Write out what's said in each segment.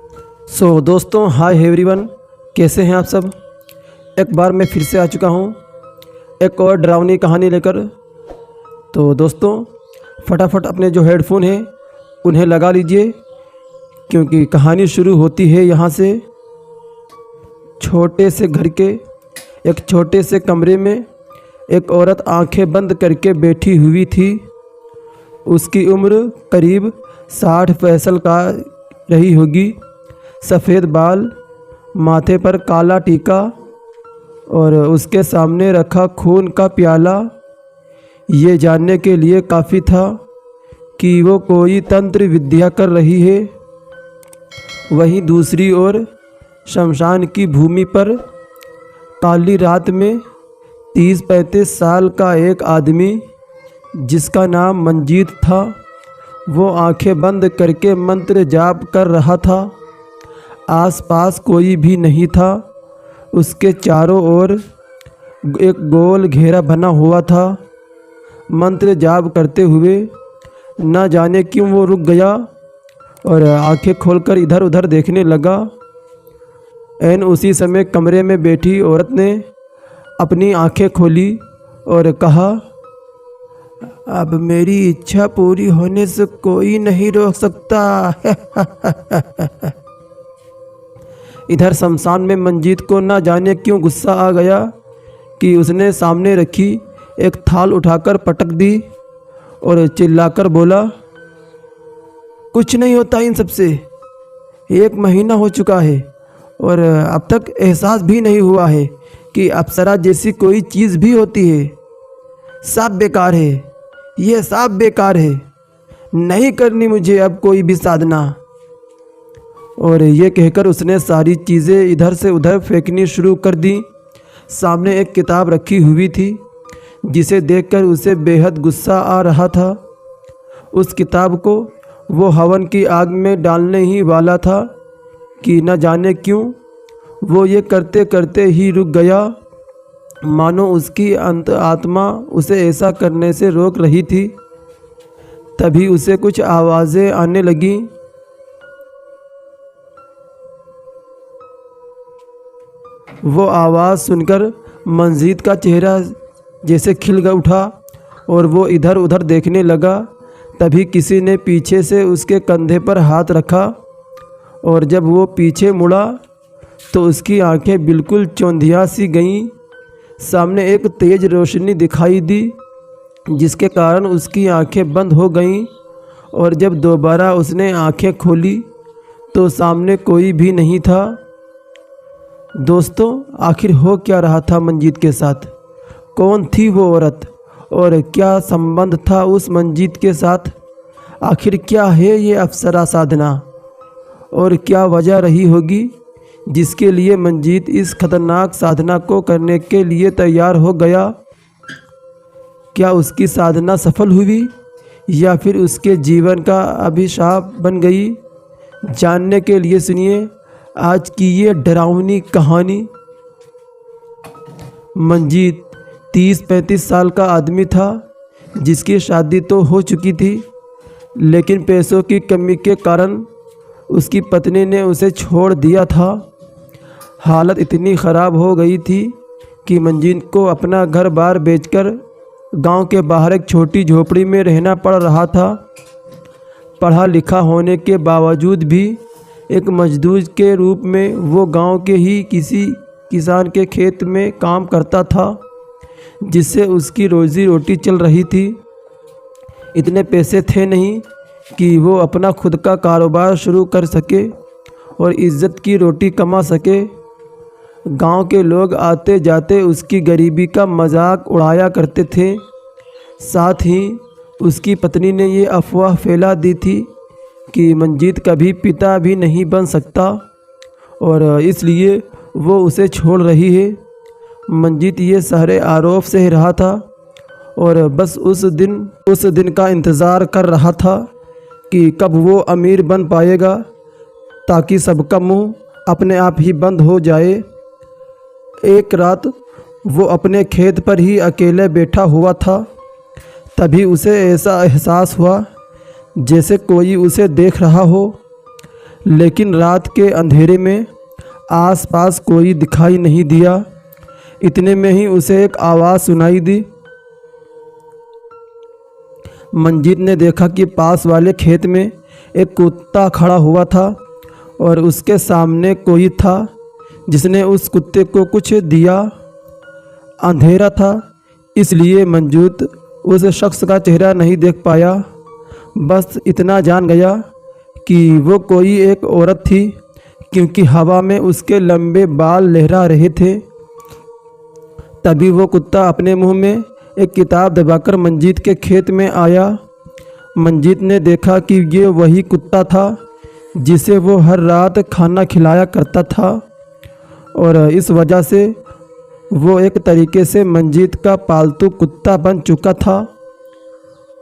दोस्तों, hi everyone, कैसे हैं आप सब। एक बार मैं फिर से आ चुका हूं एक और डरावनी कहानी लेकर। तो दोस्तों, फटाफट अपने जो हेडफोन हैं उन्हें लगा लीजिए, क्योंकि कहानी शुरू होती है यहाँ से। छोटे से घर के एक छोटे से कमरे में एक औरत आंखें बंद करके बैठी हुई थी। उसकी उम्र करीब 60 का रही होगी। सफ़ेद बाल, माथे पर काला टीका और उसके सामने रखा खून का प्याला ये जानने के लिए काफ़ी था कि वो कोई तंत्र विद्या कर रही है। वहीं दूसरी ओर शमशान की भूमि पर काली रात में 30-35 साल का एक आदमी, जिसका नाम मंजीत था, वो आंखें बंद करके मंत्र जाप कर रहा था। आसपास कोई भी नहीं था। उसके चारों ओर एक गोल घेरा बना हुआ था। मंत्र जाप करते हुए न जाने क्यों वो रुक गया और आंखें खोलकर इधर उधर देखने लगा। ऐन उसी समय कमरे में बैठी औरत ने अपनी आंखें खोली और कहा, अब मेरी इच्छा पूरी होने से कोई नहीं रोक सकता। इधर शमशान में मंजीत को ना जाने क्यों गुस्सा आ गया कि उसने सामने रखी एक थाल उठाकर पटक दी और चिल्लाकर बोला, कुछ नहीं होता इन सबसे। 1 महीना हो चुका है और अब तक एहसास भी नहीं हुआ है कि अप्सरा जैसी कोई चीज़ भी होती है। सब बेकार है, ये सब बेकार है। नहीं करनी मुझे अब कोई भी साधना। और ये कहकर उसने सारी चीज़ें इधर से उधर फेंकनी शुरू कर दी। सामने एक किताब रखी हुई थी जिसे देखकर उसे बेहद गुस्सा आ रहा था। उस किताब को वो हवन की आग में डालने ही वाला था कि न जाने क्यों वो ये करते करते ही रुक गया, मानो उसकी आत्मा उसे ऐसा करने से रोक रही थी। तभी उसे कुछ आवाज़ें आने लगीं। वो आवाज़ सुनकर मंजीत का चेहरा जैसे खिल उठा और वो इधर उधर देखने लगा। तभी किसी ने पीछे से उसके कंधे पर हाथ रखा और जब वो पीछे मुड़ा तो उसकी आंखें बिल्कुल चौंधिया सी गईं। सामने एक तेज़ रोशनी दिखाई दी जिसके कारण उसकी आंखें बंद हो गईं और जब दोबारा उसने आंखें खोली तो सामने कोई भी नहीं था। दोस्तों, आखिर हो क्या रहा था मंजीत के साथ? कौन थी वो औरत और क्या संबंध था उस मंजीत के साथ? आखिर क्या है ये अप्सरा साधना और क्या वजह रही होगी जिसके लिए मंजीत इस खतरनाक साधना को करने के लिए तैयार हो गया? क्या उसकी साधना सफल हुई या फिर उसके जीवन का अभिशाप बन गई? जानने के लिए सुनिए आज की ये डरावनी कहानी। मंजीत 30-35 साल का आदमी था जिसकी शादी तो हो चुकी थी, लेकिन पैसों की कमी के कारण उसकी पत्नी ने उसे छोड़ दिया था। हालत इतनी ख़राब हो गई थी कि मंजीत को अपना घर बार बेचकर गांव के बाहर एक छोटी झोपड़ी में रहना पड़ रहा था। पढ़ा लिखा होने के बावजूद भी एक मजदूर के रूप में वो गांव के ही किसी किसान के खेत में काम करता था, जिससे उसकी रोज़ी रोटी चल रही थी। इतने पैसे थे नहीं कि वो अपना खुद का कारोबार शुरू कर सके और इज़्ज़त की रोटी कमा सके। गांव के लोग आते जाते उसकी गरीबी का मजाक उड़ाया करते थे। साथ ही उसकी पत्नी ने ये अफवाह फैला दी थी कि मंजीत कभी पिता भी नहीं बन सकता और इसलिए वो उसे छोड़ रही है। मंजीत ये सारे आरोप सह रहा था और बस उस दिन का इंतज़ार कर रहा था कि कब वो अमीर बन पाएगा ताकि सबका मुंह अपने आप ही बंद हो जाए। एक रात वो अपने खेत पर ही अकेले बैठा हुआ था। तभी उसे ऐसा एहसास हुआ जैसे कोई उसे देख रहा हो, लेकिन रात के अंधेरे में आसपास कोई दिखाई नहीं दिया। इतने में ही उसे एक आवाज़ सुनाई दी। मंजीत ने देखा कि पास वाले खेत में एक कुत्ता खड़ा हुआ था और उसके सामने कोई था जिसने उस कुत्ते को कुछ दिया। अंधेरा था इसलिए मंजीत उस शख्स का चेहरा नहीं देख पाया, बस इतना जान गया कि वो कोई एक औरत थी, क्योंकि हवा में उसके लंबे बाल लहरा रहे थे। तभी वो कुत्ता अपने मुंह में एक किताब दबाकर मंजीत के खेत में आया। मंजीत ने देखा कि ये वही कुत्ता था जिसे वो हर रात खाना खिलाया करता था, और इस वजह से वो एक तरीके से मंजीत का पालतू कुत्ता बन चुका था।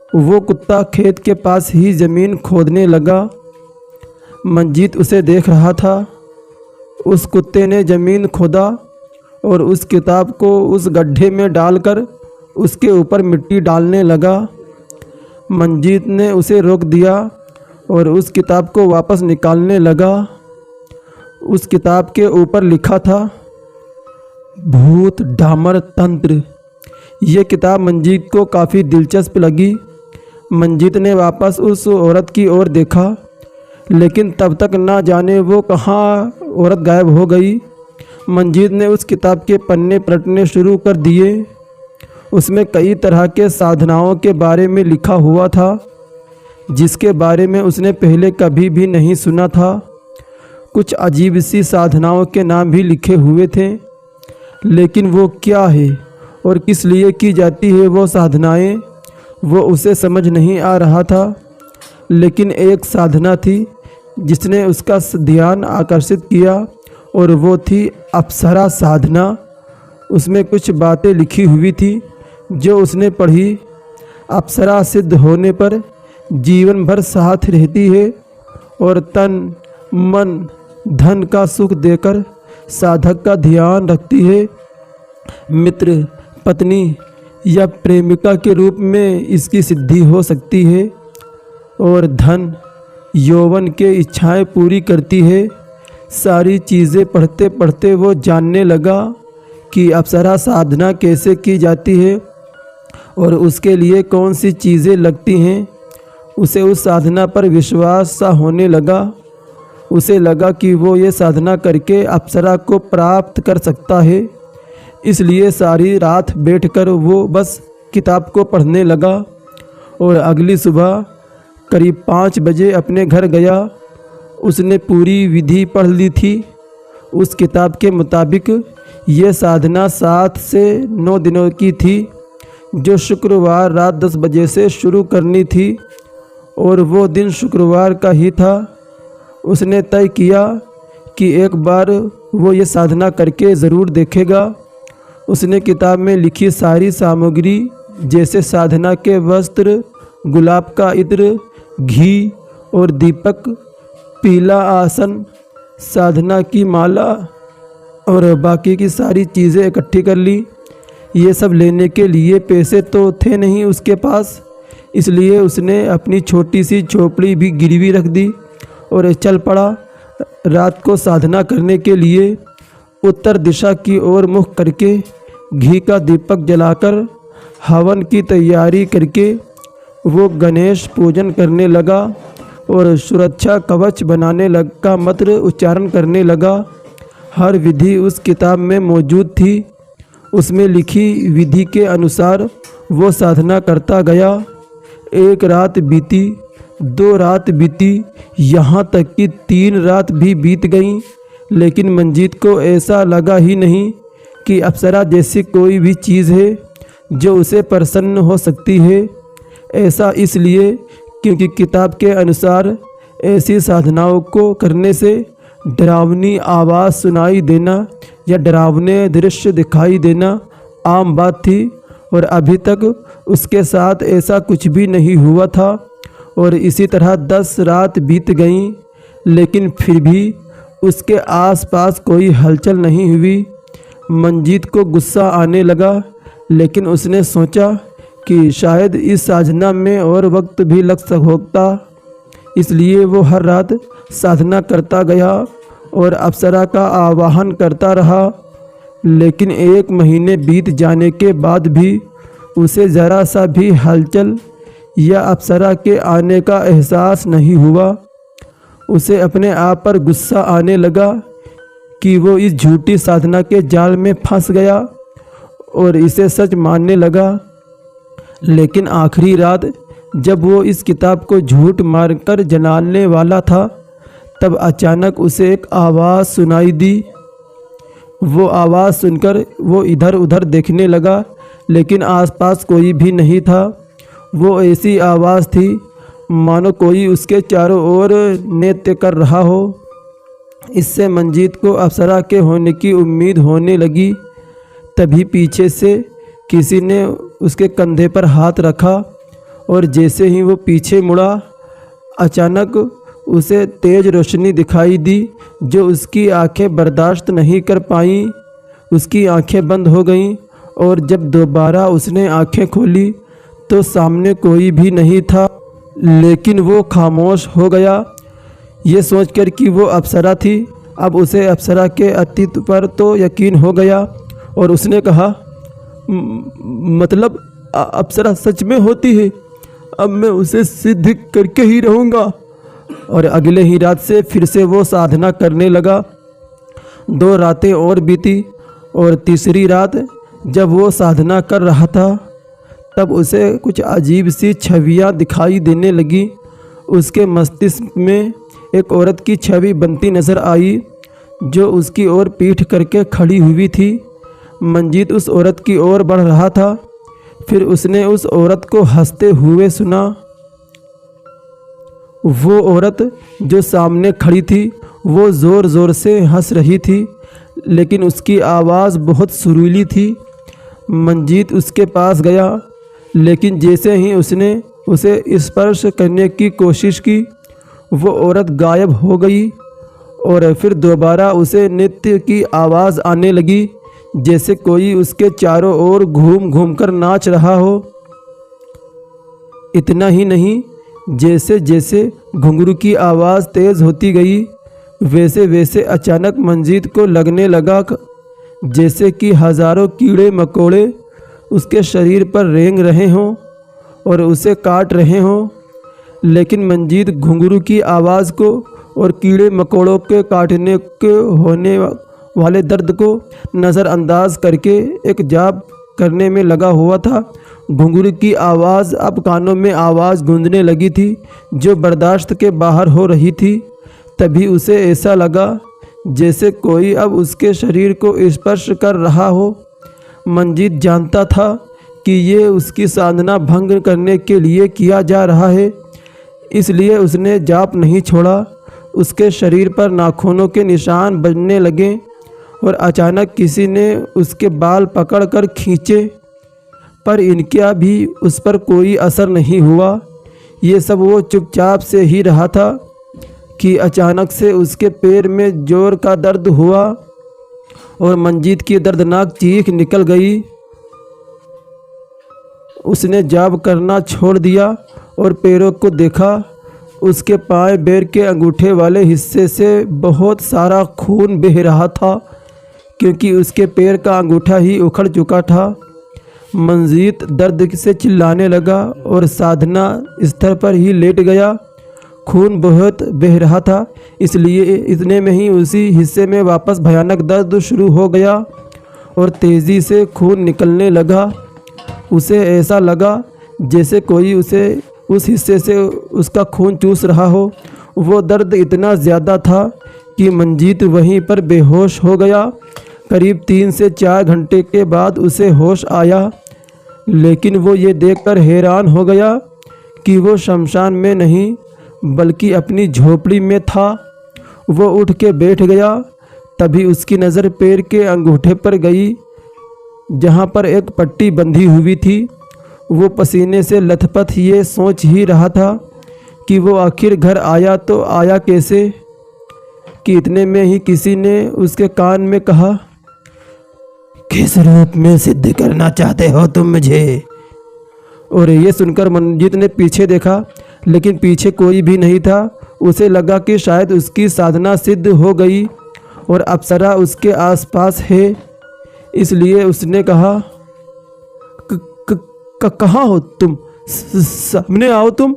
वो कुत्ता खेत के पास ही ज़मीन खोदने लगा। मंजीत उसे देख रहा था। उस कुत्ते ने ज़मीन खोदा और उस किताब को उस गड्ढे में डालकर उसके ऊपर मिट्टी डालने लगा। मंजीत ने उसे रोक दिया और उस किताब को वापस निकालने लगा। उस किताब के ऊपर लिखा था भूत डामर तंत्र। ये किताब मंजीत को काफ़ी दिलचस्प लगी। मंजीत ने वापस उस औरत की ओर देखा, लेकिन तब तक ना जाने वो कहाँ औरत गायब हो गई। मंजीत ने उस किताब के पन्ने पलटने शुरू कर दिए। उसमें कई तरह के साधनाओं के बारे में लिखा हुआ था जिसके बारे में उसने पहले कभी भी नहीं सुना था। कुछ अजीब सी साधनाओं के नाम भी लिखे हुए थे, लेकिन वो क्या है और किस लिए की जाती है वो साधनाएं, वो उसे समझ नहीं आ रहा था। लेकिन एक साधना थी जिसने उसका ध्यान आकर्षित किया, और वो थी अप्सरा साधना। उसमें कुछ बातें लिखी हुई थी जो उसने पढ़ी। अप्सरा सिद्ध होने पर जीवन भर साथ रहती है और तन मन धन का सुख देकर साधक का ध्यान रखती है। मित्र, पत्नी या प्रेमिका के रूप में इसकी सिद्धि हो सकती है, और धन यौवन के इच्छाएं पूरी करती है। सारी चीज़ें पढ़ते पढ़ते वो जानने लगा कि अप्सरा साधना कैसे की जाती है और उसके लिए कौन सी चीज़ें लगती हैं। उसे उस साधना पर विश्वास सा होने लगा। उसे लगा कि वो ये साधना करके अप्सरा को प्राप्त कर सकता है। इसलिए सारी रात बैठकर वो बस किताब को पढ़ने लगा और अगली सुबह करीब 5 बजे अपने घर गया। उसने पूरी विधि पढ़ ली थी। उस किताब के मुताबिक ये साधना 7 से 9 दिनों की थी, जो शुक्रवार रात 10 बजे से शुरू करनी थी, और वो दिन शुक्रवार का ही था। उसने तय किया कि एक बार वो ये साधना करके ज़रूर देखेगा। उसने किताब में लिखी सारी सामग्री जैसे साधना के वस्त्र, गुलाब का इत्र, घी और दीपक, पीला आसन, साधना की माला और बाकी की सारी चीज़ें इकट्ठी कर ली। ये सब लेने के लिए पैसे तो थे नहीं उसके पास, इसलिए उसने अपनी छोटी सी झोपड़ी भी गिरवी रख दी और चल पड़ा। रात को साधना करने के लिए उत्तर दिशा की ओर मुख करके घी का दीपक जलाकर हवन की तैयारी करके वो गणेश पूजन करने लगा और सुरक्षा कवच बनाने का मंत्र उच्चारण करने लगा। हर विधि उस किताब में मौजूद थी। उसमें लिखी विधि के अनुसार वो साधना करता गया। 1 रात बीती, 2 रात बीती, यहाँ तक कि 3 रात भी बीत गईं, लेकिन मंजीत को ऐसा लगा ही नहीं कि अप्सरा जैसी कोई भी चीज़ है जो उसे प्रसन्न हो सकती है। ऐसा इसलिए क्योंकि किताब के अनुसार ऐसी साधनाओं को करने से डरावनी आवाज़ सुनाई देना या डरावने दृश्य दिखाई देना आम बात थी, और अभी तक उसके साथ ऐसा कुछ भी नहीं हुआ था। और इसी तरह 10 रात बीत गईं, लेकिन फिर भी उसके आसपास कोई हलचल नहीं हुई। मंजीत को गुस्सा आने लगा, लेकिन उसने सोचा कि शायद इस साधना में और वक्त भी लग सकता। इसलिए वो हर रात साधना करता गया और अप्सरा का आवाहन करता रहा। लेकिन 1 महीने बीत जाने के बाद भी उसे ज़रा सा भी हलचल या अप्सरा के आने का एहसास नहीं हुआ। उसे अपने आप पर गुस्सा आने लगा कि वो इस झूठी साधना के जाल में फंस गया और इसे सच मानने लगा। लेकिन आखिरी रात जब वो इस किताब को झूठ मारकर जलाने वाला था, तब अचानक उसे एक आवाज़ सुनाई दी। वो आवाज़ सुनकर वो इधर उधर देखने लगा, लेकिन आसपास कोई भी नहीं था। वो ऐसी आवाज़ थी मानो कोई उसके चारों ओर नृत्य कर रहा हो। इससे मंजीत को अप्सरा के होने की उम्मीद होने लगी। तभी पीछे से किसी ने उसके कंधे पर हाथ रखा और जैसे ही वो पीछे मुड़ा, अचानक उसे तेज़ रोशनी दिखाई दी जो उसकी आंखें बर्दाश्त नहीं कर पाईं। उसकी आंखें बंद हो गईं और जब दोबारा उसने आंखें खोली तो सामने कोई भी नहीं था, लेकिन वो खामोश हो गया। ये सोचकर कि वो अप्सरा थी। अब उसे अप्सरा के अस्तित्व पर तो यकीन हो गया और उसने कहा, मतलब अप्सरा सच में होती है? अब मैं उसे सिद्ध करके ही रहूँगा। और अगले ही रात से फिर से वो साधना करने लगा। 2 रातें और बीती और तीसरी रात जब वो साधना कर रहा था, तब उसे कुछ अजीब सी छवियाँ दिखाई देने लगी। उसके मस्तिष्क में एक औरत की छवि बनती नज़र आई जो उसकी ओर पीठ करके खड़ी हुई थी। मंजीत उस औरत की ओर बढ़ रहा था। फिर उसने उस औरत को हंसते हुए सुना। वो औरत जो सामने खड़ी थी वो ज़ोर ज़ोर से हंस रही थी, लेकिन उसकी आवाज़ बहुत सुरीली थी। मंजीत उसके पास गया, लेकिन जैसे ही उसने उसे स्पर्श करने की कोशिश की, वो औरत गायब हो गई और फिर दोबारा उसे नृत्य की आवाज़ आने लगी, जैसे कोई उसके चारों ओर घूम घूम कर नाच रहा हो। इतना ही नहीं, जैसे जैसे घुंघरू की आवाज़ तेज़ होती गई, वैसे वैसे अचानक मंजीत को लगने लगा जैसे कि हज़ारों कीड़े मकोड़े उसके शरीर पर रेंग रहे हों और उसे काट रहे हों। लेकिन मंजीत घुंघरू की आवाज़ को और कीड़े मकोड़ों के काटने के होने वाले दर्द को नज़रअंदाज करके एक जाप करने में लगा हुआ था। घुंघरू की आवाज़ अब कानों में आवाज़ गूंजने लगी थी जो बर्दाश्त के बाहर हो रही थी। तभी उसे ऐसा लगा जैसे कोई अब उसके शरीर को स्पर्श कर रहा हो। मंजीत जानता था कि ये उसकी साधना भंग करने के लिए किया जा रहा है, इसलिए उसने जाप नहीं छोड़ा। उसके शरीर पर नाखूनों के निशान बनने लगे और अचानक किसी ने उसके बाल पकड़कर खींचे, पर इनका भी उस पर कोई असर नहीं हुआ। ये सब वो चुपचाप से ही रहा था कि अचानक से उसके पैर में जोर का दर्द हुआ और मंजीत की दर्दनाक चीख निकल गई। उसने जाप करना छोड़ दिया और पैरों को देखा। उसके पांव पैर के अंगूठे वाले हिस्से से बहुत सारा खून बह रहा था, क्योंकि उसके पैर का अंगूठा ही उखड़ चुका था। मंजीत दर्द से चिल्लाने लगा और साधना स्थल पर ही लेट गया। खून बहुत बह रहा था, इसलिए इतने में ही उसी हिस्से में वापस भयानक दर्द शुरू हो गया और तेज़ी से खून निकलने लगा। उसे ऐसा लगा जैसे कोई उसे उस हिस्से से उसका खून चूस रहा हो। वो दर्द इतना ज़्यादा था कि मंजीत वहीं पर बेहोश हो गया। करीब 3 से 4 घंटे के बाद उसे होश आया, लेकिन वो ये देखकर हैरान हो गया कि वो शमशान में नहीं बल्कि अपनी झोपड़ी में था। वो उठ के बैठ गया। तभी उसकी नज़र पैर के अंगूठे पर गई, जहाँ पर एक पट्टी बंधी हुई थी। वो पसीने से लथपथ ये सोच ही रहा था कि वो आखिर घर आया तो आया कैसे, कि इतने में ही किसी ने उसके कान में कहा, किस रूप में सिद्ध करना चाहते हो तुम मुझे? और ये सुनकर मंजीत ने पीछे देखा। लेकिन पीछे कोई भी नहीं था। उसे लगा कि शायद उसकी साधना सिद्ध हो गई और अप्सरा उसके आसपास है, इसलिए उसने कहा, कहाँ हो तुम? सामने आओ तुम।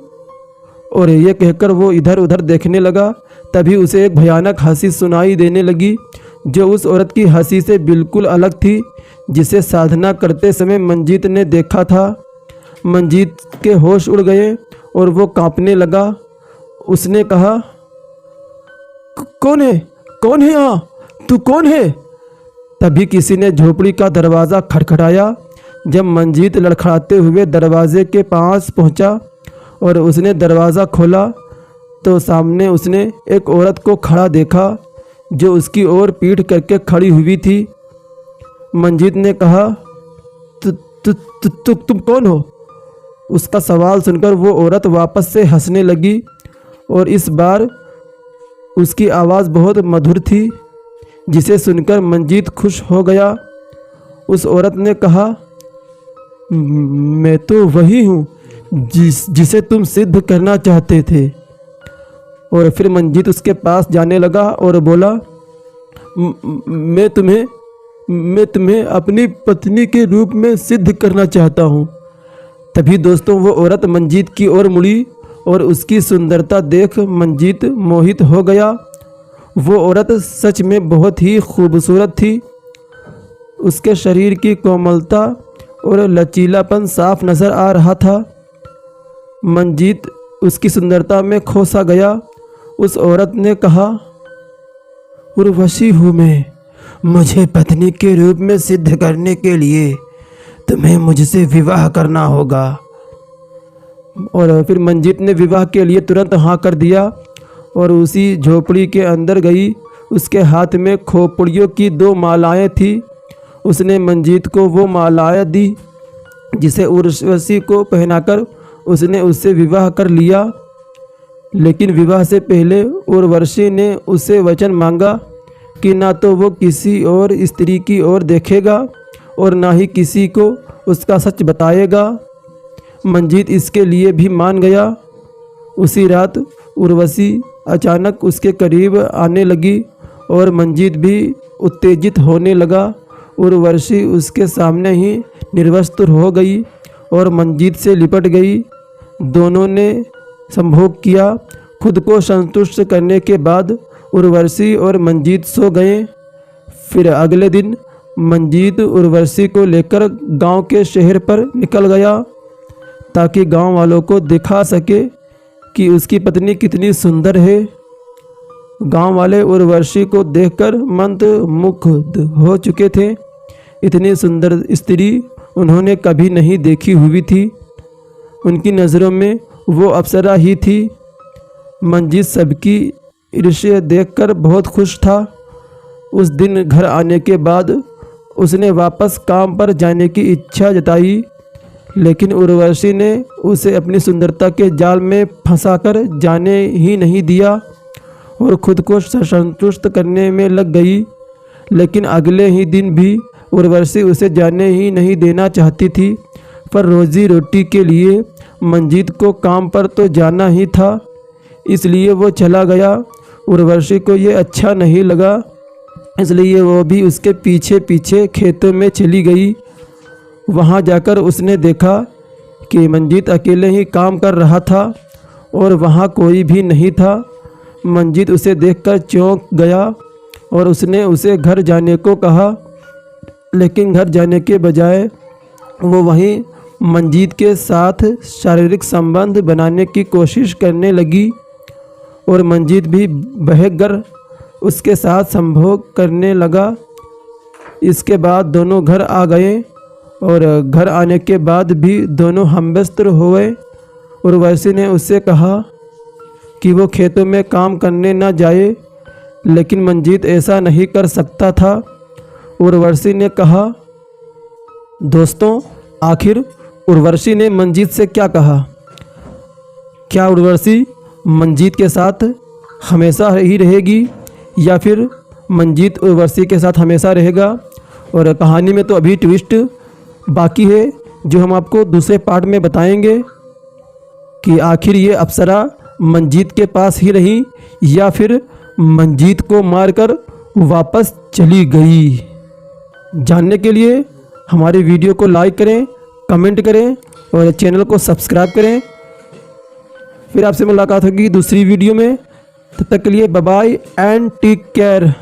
और ये कहकर वो इधर उधर देखने लगा। तभी उसे एक भयानक हंसी सुनाई देने लगी, जो उस औरत की हंसी से बिल्कुल अलग थी, जिसे साधना करते समय मंजीत ने देखा था। मंजीत के होश उड़ गए और वो कांपने लगा। उसने कहा, कौन है? कौन है यहाँ? तू कौन है? तभी किसी ने झोपड़ी का दरवाज़ा खटखटाया। जब मंजीत लड़खड़ाते हुए दरवाजे के पास पहुंचा और उसने दरवाज़ा खोला तो सामने उसने एक औरत को खड़ा देखा, जो उसकी ओर पीठ करके खड़ी हुई थी। मंजीत ने कहा, तुम कौन हो? उसका सवाल सुनकर वो औरत वापस से हंसने लगी और इस बार उसकी आवाज़ बहुत मधुर थी, जिसे सुनकर मंजीत खुश हो गया। उस औरत ने कहा, मैं तो वही हूँ जिसे तुम सिद्ध करना चाहते थे। और फिर मंजीत उसके पास जाने लगा और बोला, मैं तुम्हें अपनी पत्नी के रूप में सिद्ध करना चाहता हूँ। तभी दोस्तों वो औरत मंजीत की ओर मुड़ी और उसकी सुंदरता देख मंजीत मोहित हो गया। वो औरत सच में बहुत ही खूबसूरत थी। उसके शरीर की कोमलता और लचीलापन साफ नज़र आ रहा था। मंजीत उसकी सुंदरता में खो सा गया। उस औरत ने कहा, उर्वशी हूँ मैं, मुझे पत्नी के रूप में सिद्ध करने के लिए तुम्हें मुझसे विवाह करना होगा। और फिर मंजीत ने विवाह के लिए तुरंत हाँ कर दिया और उसी झोपड़ी के अंदर गई। उसके हाथ में खोपड़ियों की 2 मालाएं थी। उसने मंजीत को वो मालाएं दी, जिसे उर्वशी को पहनाकर उसने उससे विवाह कर लिया। लेकिन विवाह से पहले उर्वशी ने उससे वचन मांगा कि ना तो वो किसी और स्त्री की ओर देखेगा और ना ही किसी को उसका सच बताएगा। मंजीत इसके लिए भी मान गया। उसी रात उर्वशी अचानक उसके करीब आने लगी और मंजीत भी उत्तेजित होने लगा। उर्वशी उसके सामने ही निर्वस्त्र हो गई और मंजीत से लिपट गई। दोनों ने संभोग किया। खुद को संतुष्ट करने के बाद उर्वशी और मंजीत सो गए। फिर अगले दिन मंजीत उर्वशी को लेकर गांव के शहर पर निकल गया, ताकि गांव वालों को दिखा सके कि उसकी पत्नी कितनी सुंदर है। गांव वाले उर्वशी को देखकर मंत्रमुग्ध हो चुके थे। इतनी सुंदर स्त्री उन्होंने कभी नहीं देखी हुई थी। उनकी नज़रों में वो अप्सरा ही थी। मंजीत सबकी ईर्ष्या देखकर बहुत खुश था। उस दिन घर आने के बाद उसने वापस काम पर जाने की इच्छा जताई, लेकिन उर्वशी ने उसे अपनी सुंदरता के जाल में फंसाकर जाने ही नहीं दिया और खुद को संतुष्ट करने में लग गई। लेकिन अगले ही दिन भी उर्वशी उसे जाने ही नहीं देना चाहती थी, पर रोजी रोटी के लिए मंजीत को काम पर तो जाना ही था, इसलिए वो चला गया। उर्वशी को ये अच्छा नहीं लगा, इसलिए वो भी उसके पीछे पीछे खेतों में चली गई। वहाँ जाकर उसने देखा कि मंजीत अकेले ही काम कर रहा था और वहाँ कोई भी नहीं था। मंजीत उसे देखकर चौंक गया और उसने उसे घर जाने को कहा, लेकिन घर जाने के बजाय वो वहीं मंजीत के साथ शारीरिक संबंध बनाने की कोशिश करने लगी और मंजीत भी बहक कर उसके साथ संभोग करने लगा। इसके बाद दोनों घर आ गए और घर आने के बाद भी दोनों हमबस्तर हुए। उर्वशी ने उससे कहा कि वो खेतों में काम करने न जाए, लेकिन मंजीत ऐसा नहीं कर सकता था। उर्वशी ने कहा, दोस्तों, आखिर उर्वशी ने मंजीत से क्या कहा? क्या उर्वशी मंजीत के साथ हमेशा ही रहेगी या फिर मंजीत उर्वशी के साथ हमेशा रहेगा? और कहानी में तो अभी ट्विस्ट बाकी है, जो हम आपको दूसरे पार्ट में बताएंगे। कि आखिर ये अप्सरा मंजीत के पास ही रही या फिर मंजीत को मारकर वापस चली गई। जानने के लिए हमारे वीडियो को लाइक करें, कमेंट करें और चैनल को सब्सक्राइब करें। फिर आपसे मुलाकात होगी दूसरी वीडियो में। तब तक के लिए bye bye and take care.